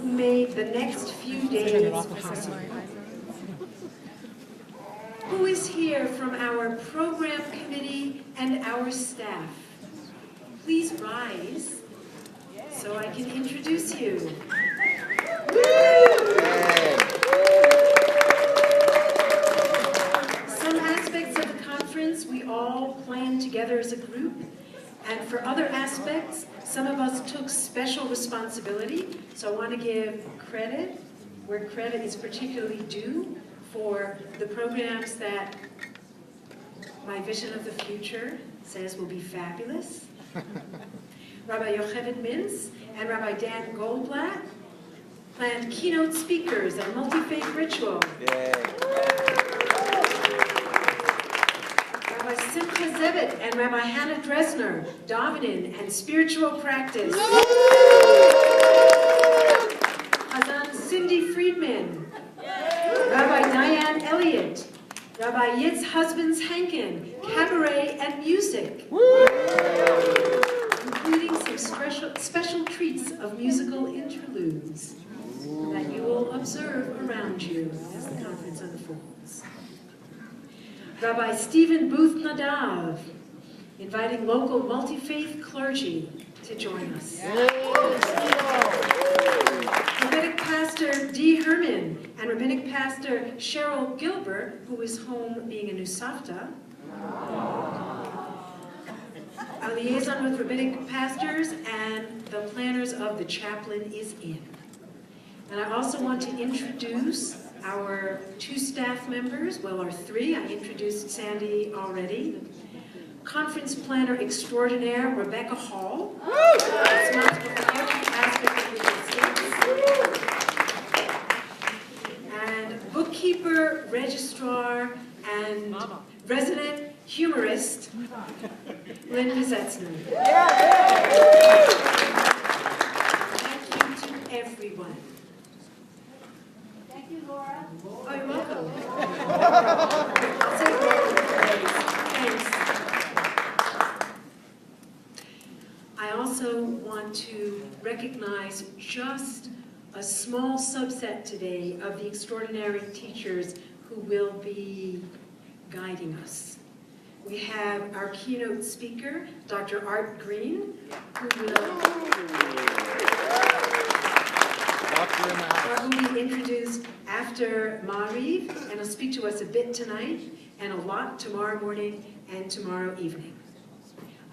who made the next few days possible. Who is here from our program committee and our staff? Please rise so I can introduce you. Some aspects of the conference we all planned together as a group, and for other aspects, some of us took special responsibility. So I want to give credit where credit is particularly due for the programs that my vision of the future says will be fabulous. Rabbi Yocheved Mintz and Rabbi Dan Goldblatt planned keynote speakers and multi-faith ritual. Rabbi Simcha Zevit and Rabbi Hannah Dresner, davening and spiritual practice. Hazan Cindy Friedman, Rabbi Diane Elliott, Rabbi Yitz Husbands Hankin, cabaret and music, including some special treats of musical interludes that you will observe around you as the conference unfolds. Rabbi Stephen Booth Nadav, inviting local multi-faith clergy to join us. Rabbinic Pastor Dee Herman and Rabbinic Pastor Cheryl Gilbert, who is home being a new Savta. Our liaison with rabbinic pastors and the planners of the chaplain is in. And I also want to introduce our two staff members, well, our three. I introduced Sandy already. Conference planner extraordinaire, Rebecca Hall. Responsible for every aspect of the and bookkeeper, registrar, and resident humorist, Lynn Pizetzner. Thank you to everyone. Thank you, Laura. Oh, you're welcome. I'll take all the praise. Thanks. I also want to recognize just a small subset today of the extraordinary teachers who will be guiding us. We have our keynote speaker, Dr. Art Green, who will be introduced after Mariv, and will speak to us a bit tonight, and a lot tomorrow morning and tomorrow evening.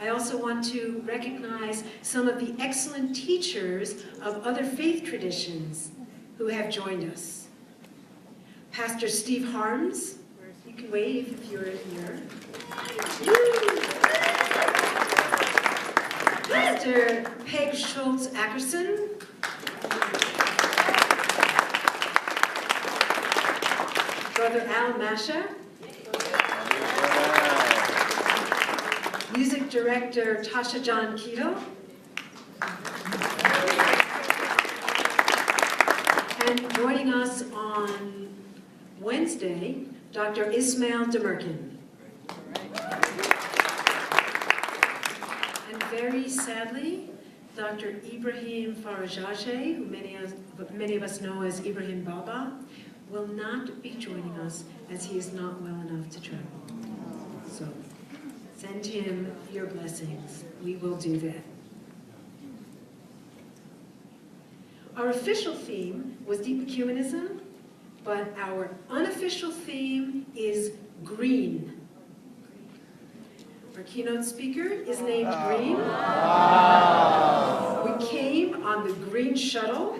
I also want to recognize some of the excellent teachers of other faith traditions who have joined us. Pastor Steve Harms, you can wave if you're here. Pastor Peg Schultz-Ackerson. Brother Al Masha. Music director Tasha John Keto. And joining us on Wednesday, Dr. Ismail Demirkin. And very sadly, Dr. Ibrahim Farajaje, who many of us know as Ibrahim Baba, will not be joining us as he is not well enough to travel. So send him your blessings. We will do that. Our official theme was deep ecumenism, but our unofficial theme is green. Our keynote speaker is named Green. We came on the green shuttle.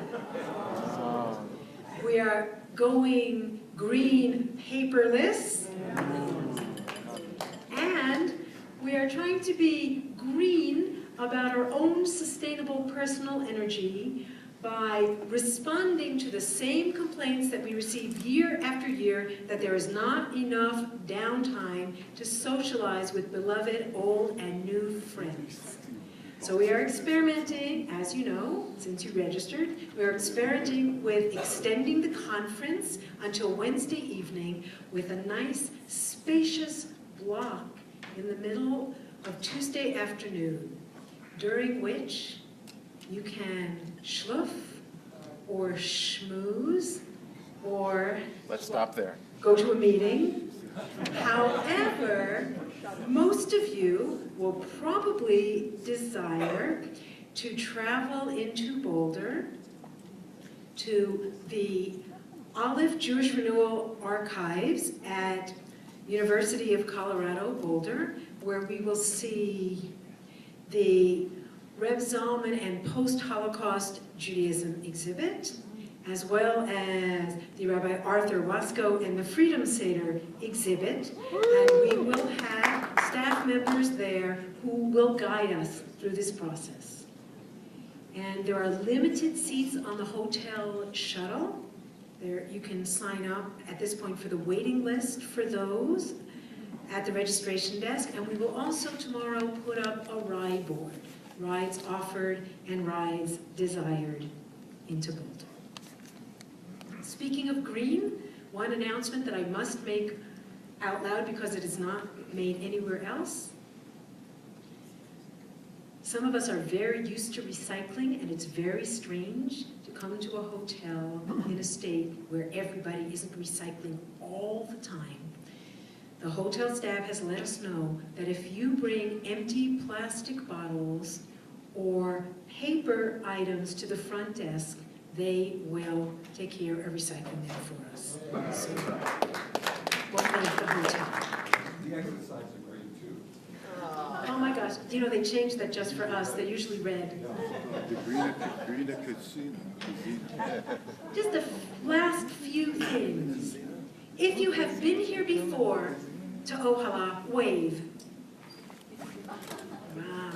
We are going green paperless. And we are trying to be green about our own sustainable personal energy by responding to the same complaints that we receive year after year, that there is not enough downtime to socialize with beloved old and new friends. So we are experimenting, as you know, since you registered, we are experimenting with extending the conference until Wednesday evening with a nice, spacious block in the middle of Tuesday afternoon, during which you can schluf or schmooze, or Let's stop there. go to a meeting. However, most of you will probably desire to travel into Boulder to the Olive Jewish Renewal Archives at University of Colorado, Boulder, where we will see the Reb Zalman and Post-Holocaust Judaism exhibit, as well as the Rabbi Arthur Wasko and the Freedom Seder exhibit, and we will have staff members there who will guide us through this process. And there are limited seats on the hotel shuttle. There, you can sign up at this point for the waiting list for those at the registration desk, and we will also tomorrow put up a ride board, rides offered and rides desired into Boulder. Speaking of green, one announcement that I must make out loud because it is not made anywhere else. Some of us are very used to recycling, and it's very strange to come into a hotel in a state where everybody isn't recycling all the time. The hotel staff has let us know that if you bring empty plastic bottles or paper items to the front desk, they will take care of recycling them for us. So, we'll thank the hotel. The exercise are green too. Oh my gosh, you know, they changed that just for us. They're usually red. The greener casino. Just the last few things. If you have been here before to Ohala, wave. Wow.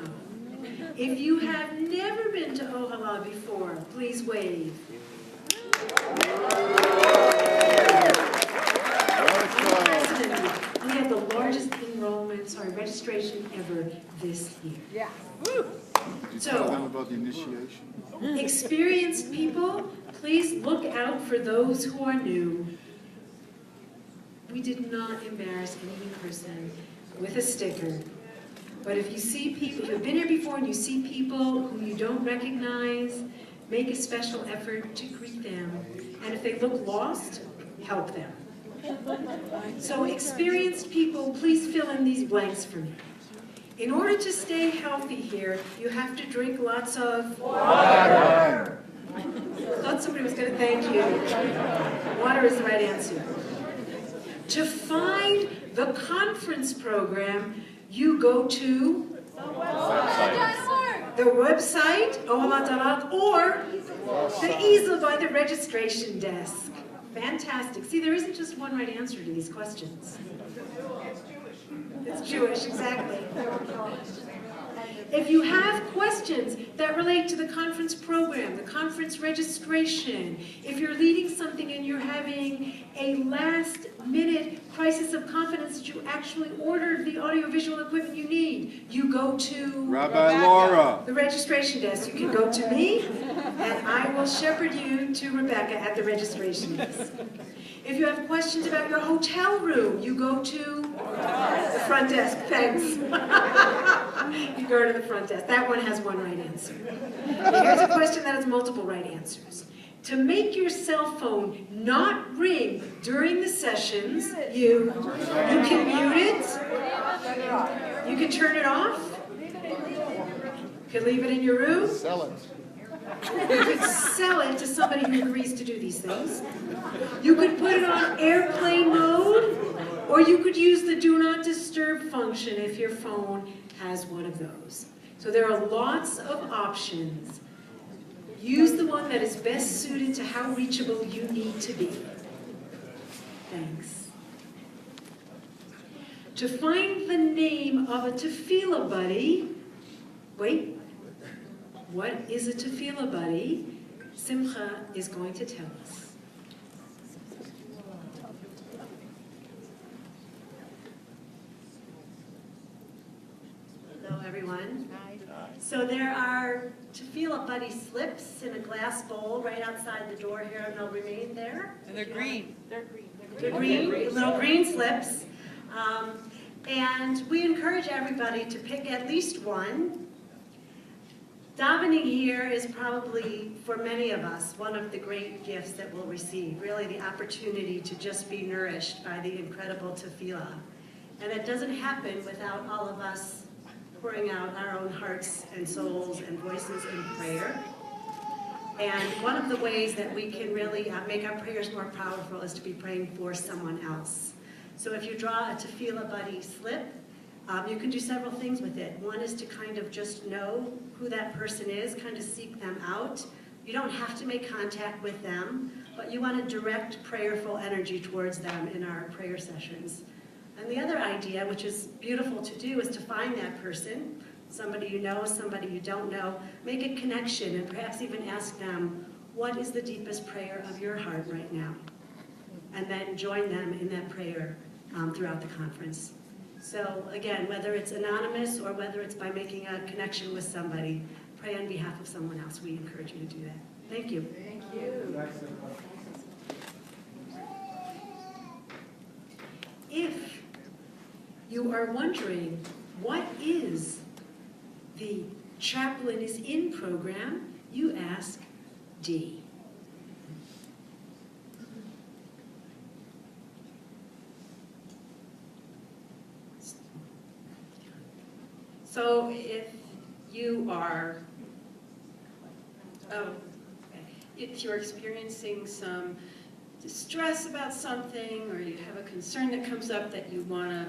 If you have never been to Ohala before, please wave. We had the largest registration ever this year. Yeah. Did you tell them about the initiation? Experienced people, please look out for those who are new. We did not embarrass any person with a sticker. But if you see people, if you've been here before and you see people who you don't recognize, make a special effort to greet them. And if they look lost, help them. So experienced people, please fill in these blanks for me. In order to stay healthy here, you have to drink lots of water. I thought somebody was going to thank you. Water is the right answer. To find the conference program, you go to the website, Ohala.org, or the easel by the registration desk. Fantastic. See, there isn't just one right answer to these questions. It's Jewish, exactly. If you have questions that relate to the conference program, the conference registration, if you're leading something and you're having a last-minute crisis of confidence that you actually ordered the audiovisual equipment you need, you go to Rabbi Laura. The registration desk. You can go to me, and I will shepherd you to Rebecca at the registration desk. If you have questions about your hotel room, you go to the front desk. Thanks. You go to the front desk. That one has one right answer. Here's a question that has multiple right answers. To make your cell phone not ring during the sessions, you can mute it. You can turn it off. You can leave it in your room. Sell it. You could sell it to somebody who agrees to do these things. You could put it on airplane mode, or you could use the do not disturb function if your phone has one of those. So there are lots of options. Use the one that is best suited to how reachable you need to be. Thanks. To find the name of a tefillah buddy, wait. What is a tefillah buddy? Simcha is going to tell us. Hello, everyone. So there are tefillah buddy slips in a glass bowl right outside the door here, and they'll remain there. And they're green. They're green, little green slips. And we encourage everybody to pick at least one. Davening here is probably, for many of us, one of the great gifts that we'll receive, really the opportunity to just be nourished by the incredible tefillah. And it doesn't happen without all of us pouring out our own hearts and souls and voices in prayer. And one of the ways that we can really make our prayers more powerful is to be praying for someone else. So if you draw a tefillah buddy slip, you can do several things with it. One is to kind of just know who that person is, kind of seek them out. You don't have to make contact with them, but you want to direct prayerful energy towards them in our prayer sessions. And the other idea, which is beautiful to do, is to find that person, somebody you know, somebody you don't know, make a connection and perhaps even ask them, what is the deepest prayer of your heart right now? And then join them in that prayer throughout the conference. So again, whether it's anonymous or whether it's by making a connection with somebody, pray on behalf of someone else. We encourage you to do that. Thank you. Thank you. If you are wondering what is the Chaplain is In program, you ask D. So if you are, if you're experiencing some distress about something, or you have a concern that comes up that you want to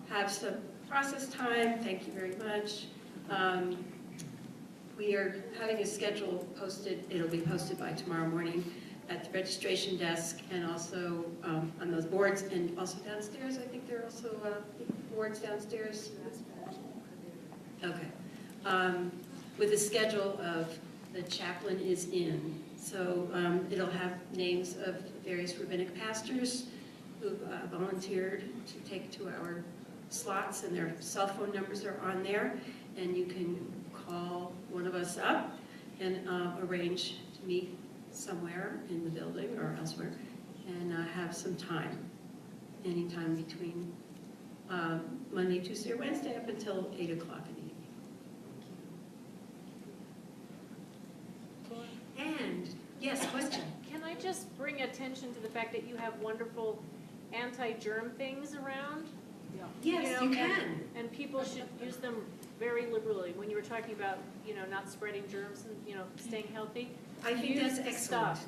have some process time, thank you very much. We are having a schedule posted. It'll be posted by tomorrow morning at the registration desk, and also on those boards, and also downstairs. I think there are also boards downstairs. Okay. With the schedule of the Chaplain is In. So it'll have names of various rabbinic pastors who volunteered to take 2-hour slots, and their cell phone numbers are on there, and you can call one of us up and arrange to meet somewhere in the building or elsewhere and have some time, anytime between Monday, Tuesday, or Wednesday up until 8 o'clock in the evening. And, yes, question? Can I just bring attention to the fact that you have wonderful anti-germ things around? Yes, you can. And people should use them very liberally. When you were talking about, not spreading germs and, staying healthy. I think use that's the excellent. stuff.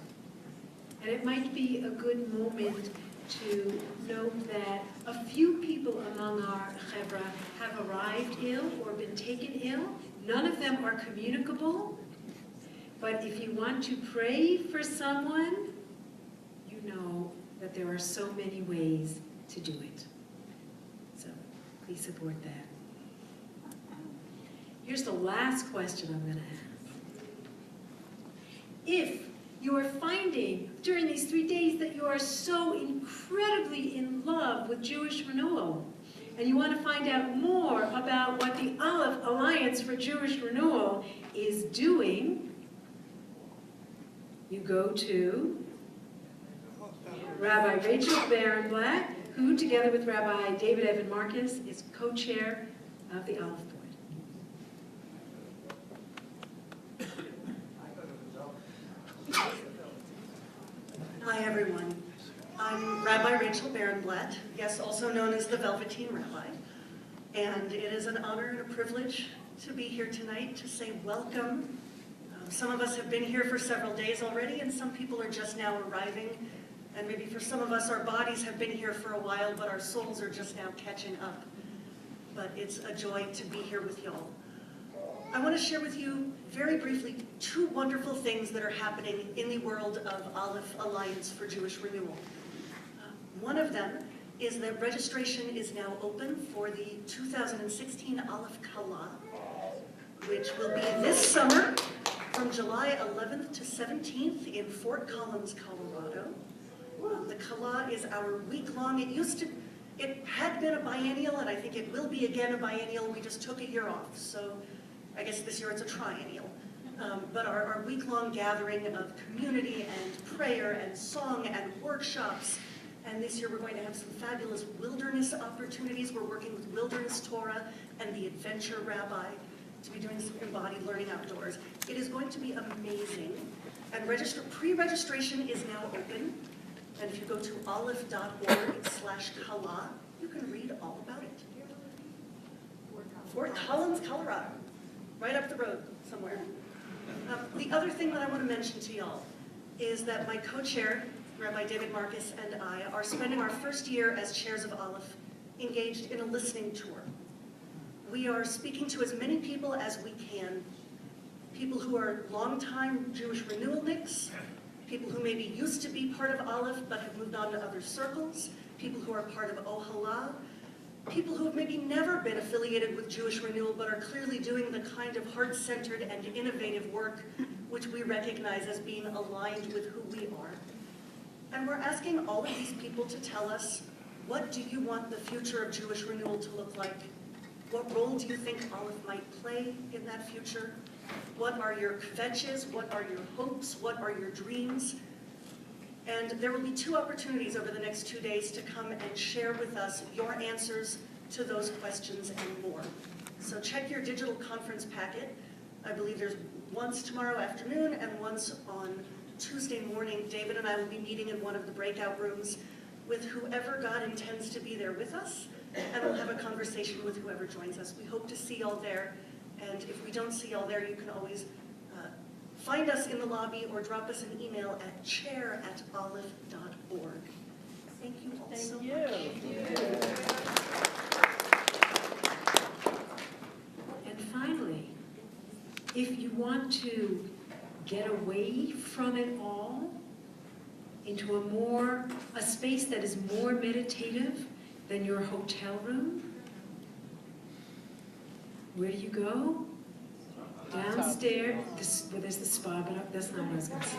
And it might be a good moment to note that a few people among our chevra have arrived ill or been taken ill. None of them are communicable. But if you want to pray for someone, you know that there are so many ways to do it. So please support that. Here's the last question I'm going to ask. If you are finding during these 3 days that you are so incredibly in love with Jewish renewal, and you want to find out more about what the Aleph Alliance for Jewish Renewal is doing, you go to Rabbi Rachel Barenblatt, who, together with Rabbi David Evan Marcus, is co-chair of the Aleph Board. Hi, everyone. I'm Rabbi Rachel Barenblatt, yes, also known as the Velveteen Rabbi, and it is an honor and a privilege to be here tonight to say welcome. Some of us have been here for several days already, and some people are just now arriving, and maybe for some of us, our bodies have been here for a while, but our souls are just now catching up. But it's a joy to be here with y'all. I want to share with you very briefly 2 wonderful things that are happening in the world of Aleph Alliance for Jewish Renewal. One of them is that registration is now open for the 2016 Aleph Kala, which will be this summer from July 11th to 17th in Fort Collins, Colorado. The Kala is our week-long, it had been a biennial, and I think it will be again a biennial. We just took a year off, so I guess this year it's a triennial. But our week-long gathering of community and prayer and song and workshops. And this year we're going to have some fabulous wilderness opportunities. We're working with Wilderness Torah and the Adventure Rabbi. to be doing some embodied learning outdoors. It is going to be amazing. And pre-registration is now open. And if you go to olive.org/Kala, you can read all about it. Fort Collins, Colorado, right up the road somewhere. The other thing that I want to mention to y'all is that my co-chair, Rabbi David Marcus, and I are spending our first year as chairs of Aleph engaged in a listening tour. We are speaking to as many people as we can, people who are longtime Jewish renewalniks, people who maybe used to be part of Aleph but have moved on to other circles, people who are part of Ohala, people who have maybe never been affiliated with Jewish renewal but are clearly doing the kind of heart-centered and innovative work which we recognize as being aligned with who we are. And we're asking all of these people to tell us, what do you want the future of Jewish renewal to look like? What role do you think Aleph might play in that future? What are your kvetches? What are your hopes? What are your dreams? And there will be 2 opportunities over the next 2 days to come and share with us your answers to those questions and more. So check your digital conference packet. I believe there's once tomorrow afternoon and once on Tuesday morning. David and I will be meeting in one of the breakout rooms with whoever God intends to be there with us, and we'll have a conversation with whoever joins us. We hope to see y'all there, and if we don't see y'all there, you can always find us in the lobby or drop us an email at chair@olive.org. Thank you all so much. And finally, if you want to get away from it all into a space that is more meditative than your hotel room, where do you go? Downstairs, there's the spa, but that's not what I was going to say.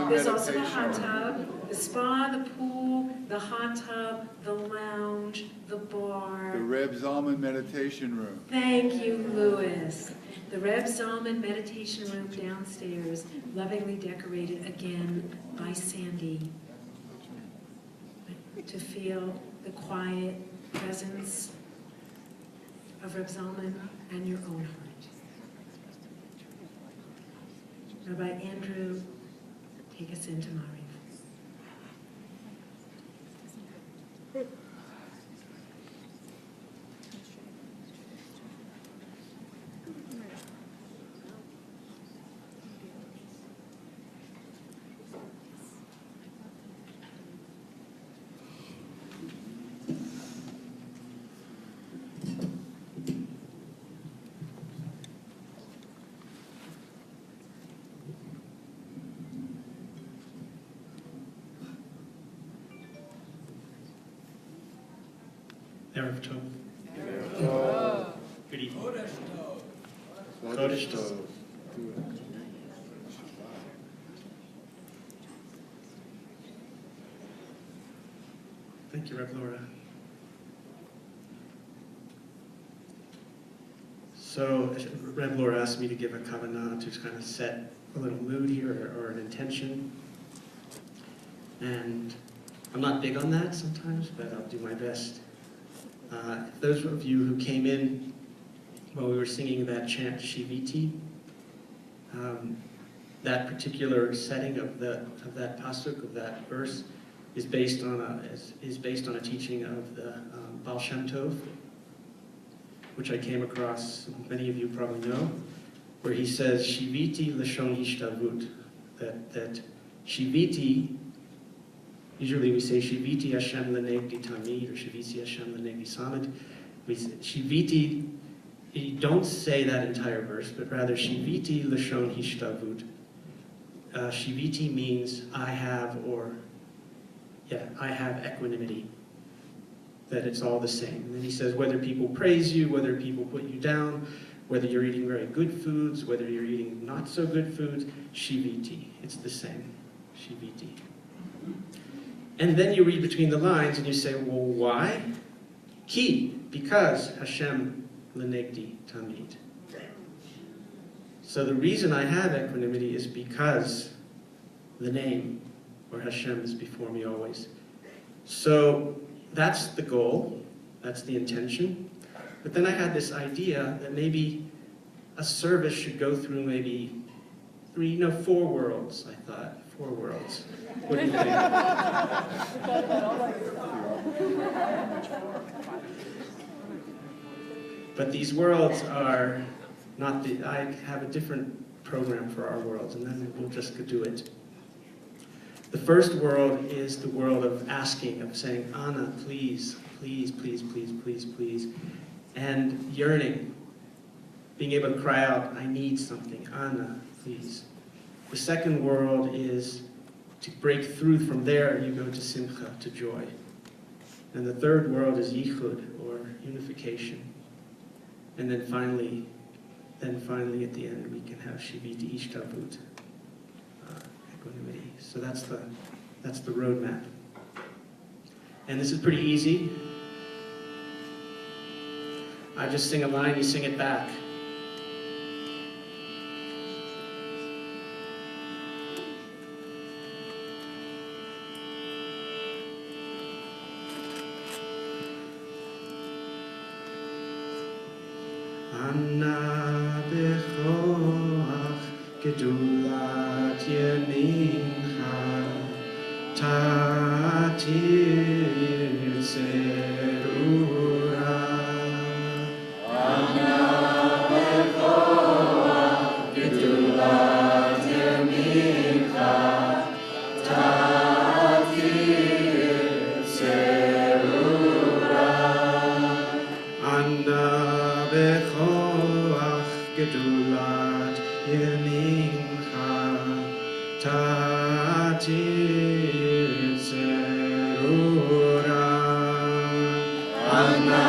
There's also the hot tub, the spa, the pool, the hot tub, the lounge, the bar. The Reb Zalman meditation room. Thank you, Louis. The Reb Zalman meditation room downstairs, lovingly decorated again by Sandy. To feel the quiet presence of Reb Zalman and your own heart. Rabbi Andrew, take us into Mariv. Erev Tov. Good evening. Kodesh Tov. Thank you, Reb Laura. So, Reb Laura asked me to give a kavanah to kind of set a little mood here or an intention. And I'm not big on that sometimes, but I'll do my best. Those of you who came in while we were singing that chant Shiviti, that particular setting of that pasuk, of that verse, is based on a teaching of the Baal Shem Tov, which I came across. Many of you probably know, where he says Shiviti Lashon Hishtavut, that Shiviti. Usually we say Shiviti Hashem Lenegdi Tamid or Shiviti Hashem Lenegdi Samid. Shiviti, you don't say that entire verse, but rather Shiviti Lashon Hishtavut. Shiviti means I have equanimity. That it's all the same. And then he says whether people praise you, whether people put you down, whether you're eating very good foods, whether you're eating not so good foods, Shiviti. It's the same. Shiviti. And then you read between the lines and you say, well, why? Because Hashem lenegdi tamid. So the reason I have equanimity is because the name, or Hashem, is before me always. So that's the goal, that's the intention. But then I had this idea that maybe a service should go through maybe 4 worlds, I thought. 4 worlds. What do you think? But these worlds are not the, I have a different program for our worlds, and then we'll just do it. The first world is the world of asking, of saying, Anna, please, please, please, please, please, please, and yearning, being able to cry out, I need something, Anna, please. The second world is to break through from there, you go to simcha, to joy. And the third world is yichud, or unification. And then finally at the end, we can have shiviti ishtavut, equanimity. So that's the roadmap. And this is pretty easy. I just sing a line, you sing it back. Anna bechoach gedulat yemincha tatir zerura. Anna bechoach gedulat yemincha tatir zerura. Anna bechoach gedulat yemincha tatir zerura. Anna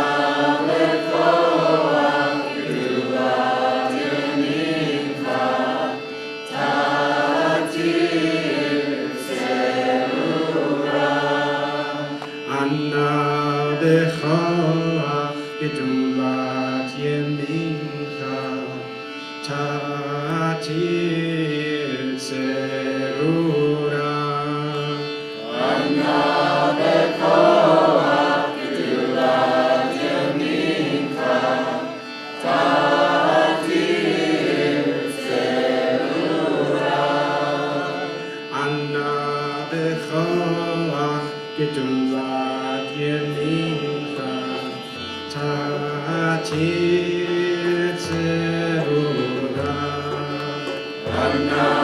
bechoach gedulat yemincha tatir zerura. Anna bechoach gedulat yemincha tatir zerura. Anna bechoach gedulat yemincha tatir zerura. Anna bechoach gedulat yemincha tatir zerura. Anna bechoach gedulat yemincha tatir zerura. Anna bechoach gedulat yemincha tatir zerura. Anna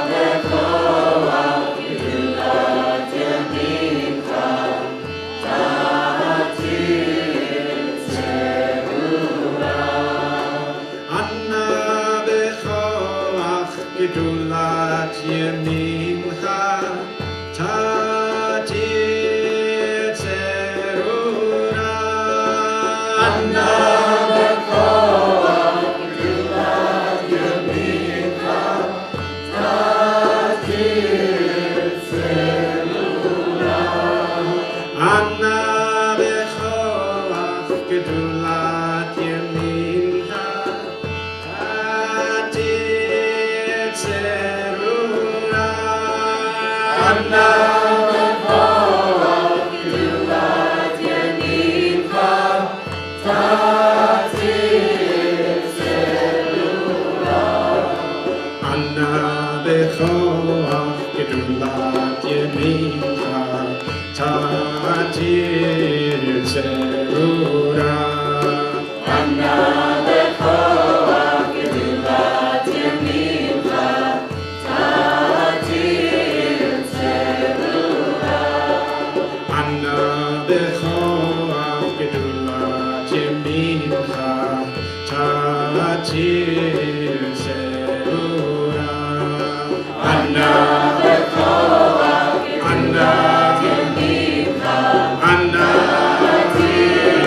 bechoach gedulat yemincha tatir zerura. Anna bechoach gedulat yemincha tatir zerura. Anna bechoach gedulat yemincha tatir zerura. Anna bechoach gedulat yemincha tatir zerura. Anna bechoach gedulat yemincha tatir zerura. Anna bechoach gedulat yemincha tatir zerura. Anna bechoach Anna yemincha Anna tatir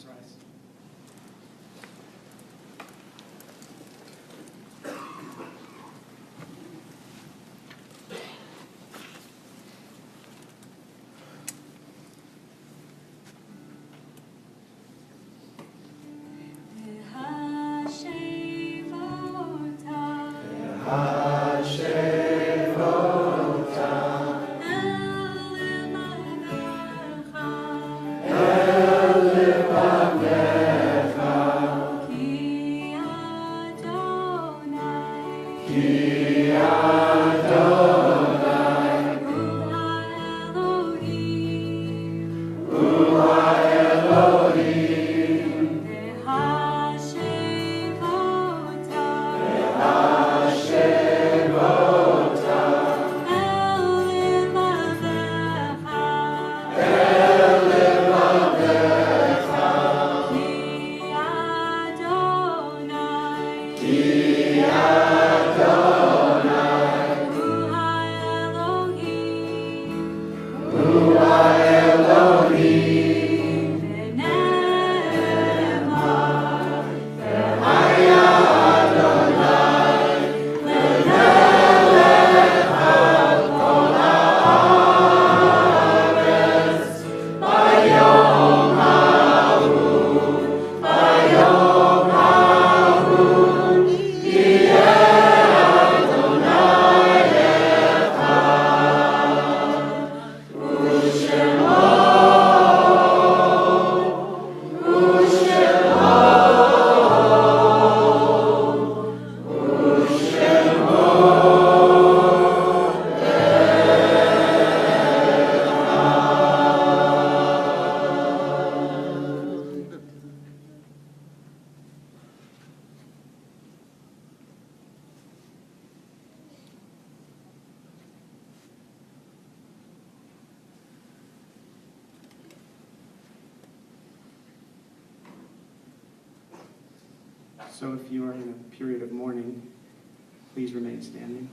Please rise. So if you are in a period of mourning, please remain standing.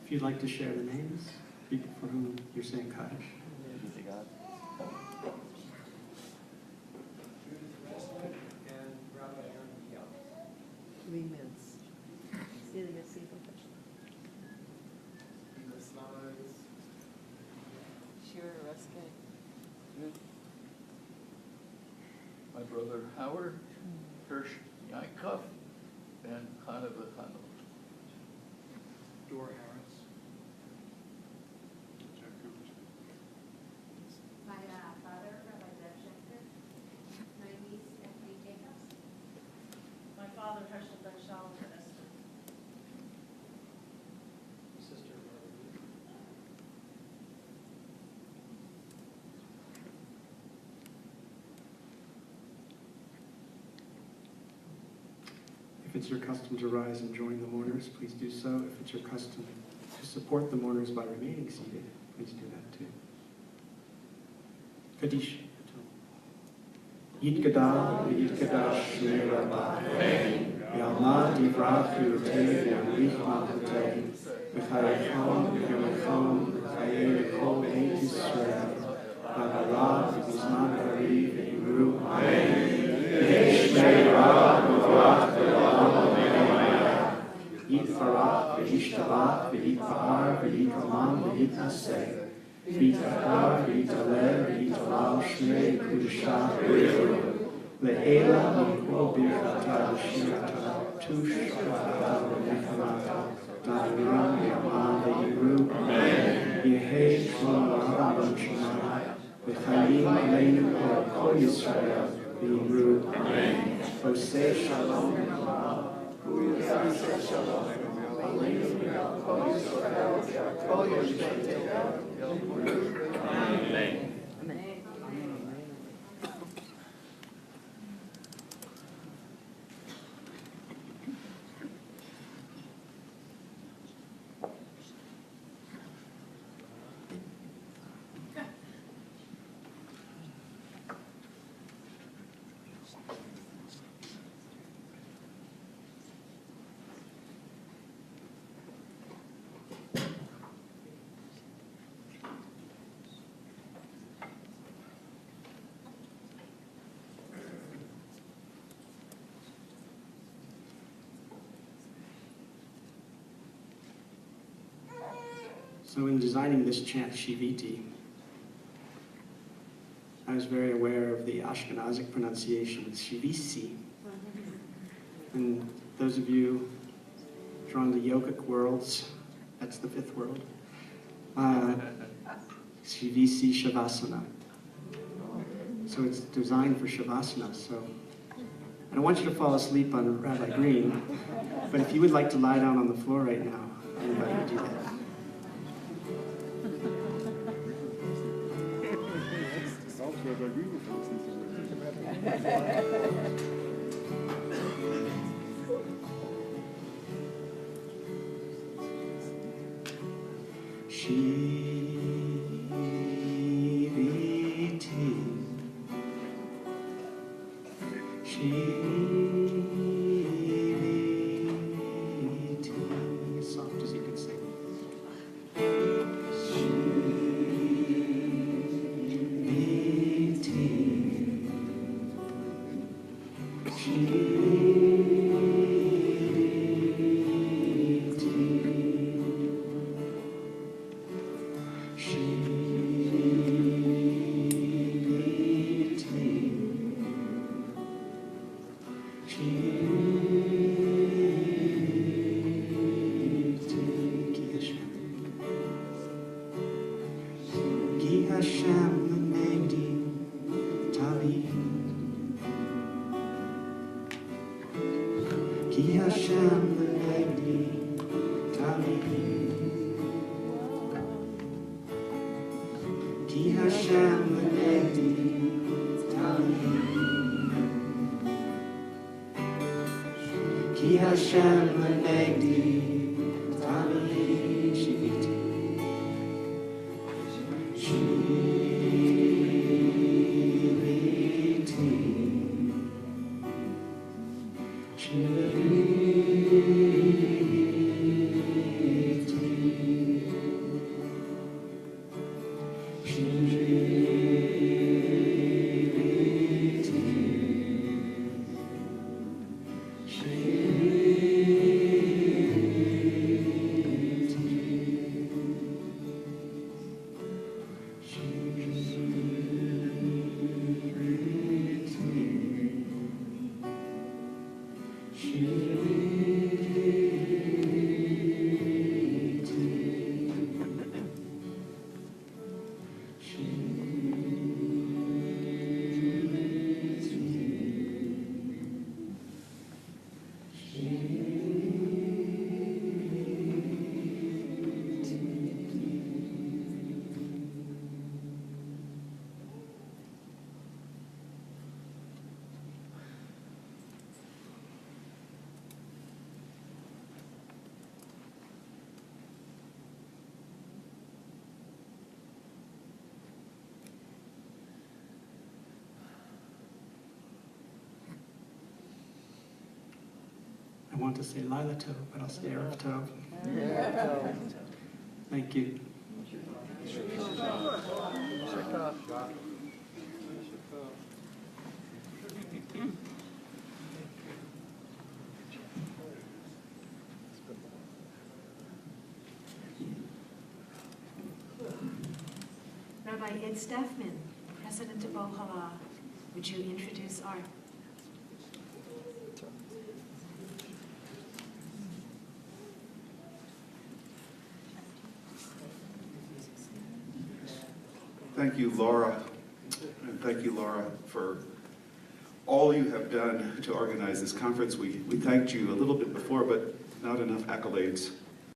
If you'd like to share the names, people for whom you're saying Kaddish. My brother Howard, Hirsch Yankov, and Hanover Hanov. Dora Harris. My father, Rabbi Zev, my niece, Anthony Jacobs. My father, Herschel Ben Shalom, Esther. Sister Rabbi. If it's your custom to rise and join the mourners, please do so. If it's your custom to support the mourners by remaining seated, please do that too. Kaddish. Yitgadal v'yitgadash shmei Rabbi. Yalmad yivrachu tev yamlich malchutei. V'chayachom v'yamachom v'chayei l'kol beit Yisrael. V'harav v'zman hariv v'yimru. Amen. Yeh shmei Rabbi v'vrach v'olam v'yamaya. Yitfarach v'yishtabach v'yitfa'ar v'yitaman v'yitnaseh. V'yitachar v'yitalel v'yitalal shmei kudusha v'yiru. Le'ela v'yikol birchata v'shirata tush v'chata v'yichamata Da'viram v'yaman v'yiru. Amen. Yehei shalom v'aram v'shamayim v'chayim aleinu kol Yisrael v'yiru. Amen. Oseh shalom v'alam v'yaseh shalom aleinu kol Yisrael v'kol Yisrael. Amen. So in designing this chant, Shiviti, I was very aware of the Ashkenazic pronunciation, Shivisi. And those of you drawn to yogic worlds, that's the fifth world, Shivisi Shavasana. So it's designed for Shavasana. So I don't want you to fall asleep on Rabbi Green, but if you would like to lie down on the floor right now, I invite you to do that. Shiviti, Shiviti, as soft as you can sing. Ki Hashem l'negdi tamid. Ki Hashem l'negdi tamid. Ki Hashem l'negdi tamid. Shiviti. I want to say Lila Tov, but I'll say Erev Tov. Thank you. Rabbi Ed Staffman, President of Ohala, would you introduce our Thank you, Laura, and thank you, Laura, for all you have done to organize this conference. We thanked you a little bit before, but not enough accolades.